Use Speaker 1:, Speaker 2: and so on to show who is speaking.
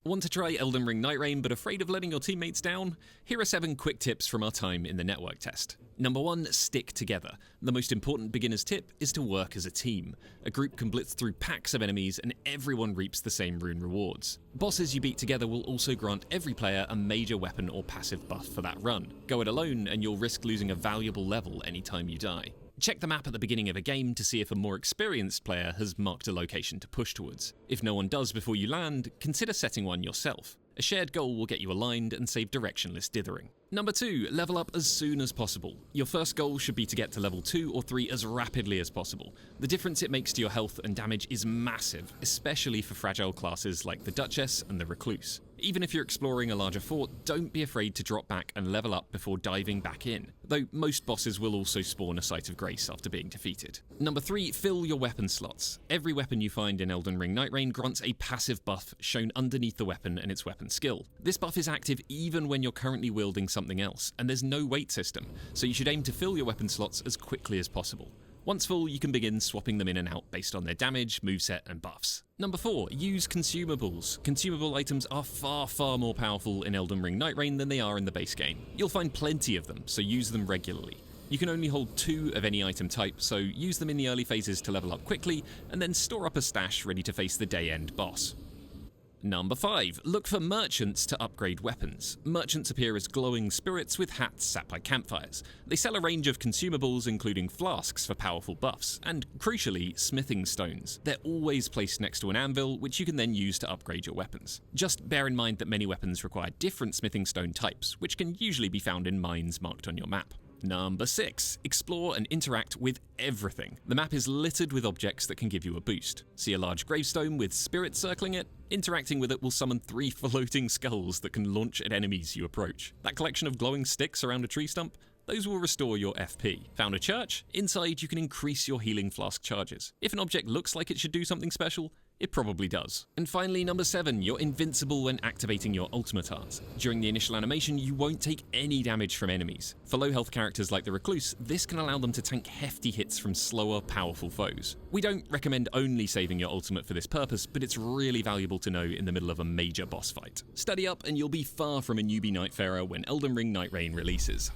Speaker 1: Want to try Elden Ring Nightreign but afraid of letting your teammates down? Here are 7 quick tips from our time in the network test. Number 1, stick together. The most important beginner's tip is to work as a team. A group can blitz through packs of enemies and everyone reaps the same rune rewards. Bosses you beat together will also grant every player a major weapon or passive buff for that run. Go it alone and you'll risk losing a valuable level anytime you die. Check the map at the beginning of a game to see if a more experienced player has marked a location to push towards. If no one does before you land, consider setting one yourself. A shared goal will get you aligned and save directionless dithering. Number 2, level up as soon as possible. Your first goal should be to get to level 2 or 3 as rapidly as possible. The difference it makes to your health and damage is massive, especially for fragile classes like the Duchess and the Recluse. Even if you're exploring a larger fort, don't be afraid to drop back and level up before diving back in, though most bosses will also spawn a Site of Grace after being defeated. Number 3, fill your weapon slots. Every weapon you find in Elden Ring Nightreign grants a passive buff shown underneath the weapon and its weapon skill. This buff is active even when you're currently wielding something else, and there's no wait system, so you should aim to fill your weapon slots as quickly as possible. Once full, you can begin swapping them in and out based on their damage, moveset, and buffs. Number 4, use consumables. Consumable items are far more powerful in Elden Ring Nightreign than they are in the base game. You'll find plenty of them, so use them regularly. You can only hold 2 of any item type, so use them in the early phases to level up quickly, and then store up a stash ready to face the day-end boss. Number 5, look for merchants to upgrade weapons. Merchants appear as glowing spirits with hats sat by campfires. They sell a range of consumables including flasks for powerful buffs, and crucially, smithing stones. They're always placed next to an anvil, which you can then use to upgrade your weapons. Just bear in mind that many weapons require different smithing stone types, which can usually be found in mines marked on your map. Number 6, explore and interact with everything. The map is littered with objects that can give you a boost. See a large gravestone with spirits circling it? Interacting with it will summon 3 floating skulls that can launch at enemies you approach. That collection of glowing sticks around a tree stump? Those will restore your FP. Found a church? Inside you can increase your healing flask charges. If an object looks like it should do something special, it probably does. And finally, number 7, you're invincible when activating your ultimate art. During the initial animation, you won't take any damage from enemies. For low health characters like the Recluse, this can allow them to tank hefty hits from slower, powerful foes. We don't recommend only saving your ultimate for this purpose, but it's really valuable to know in the middle of a major boss fight. Study up and you'll be far from a newbie Nightfarer when Elden Ring Nightreign releases.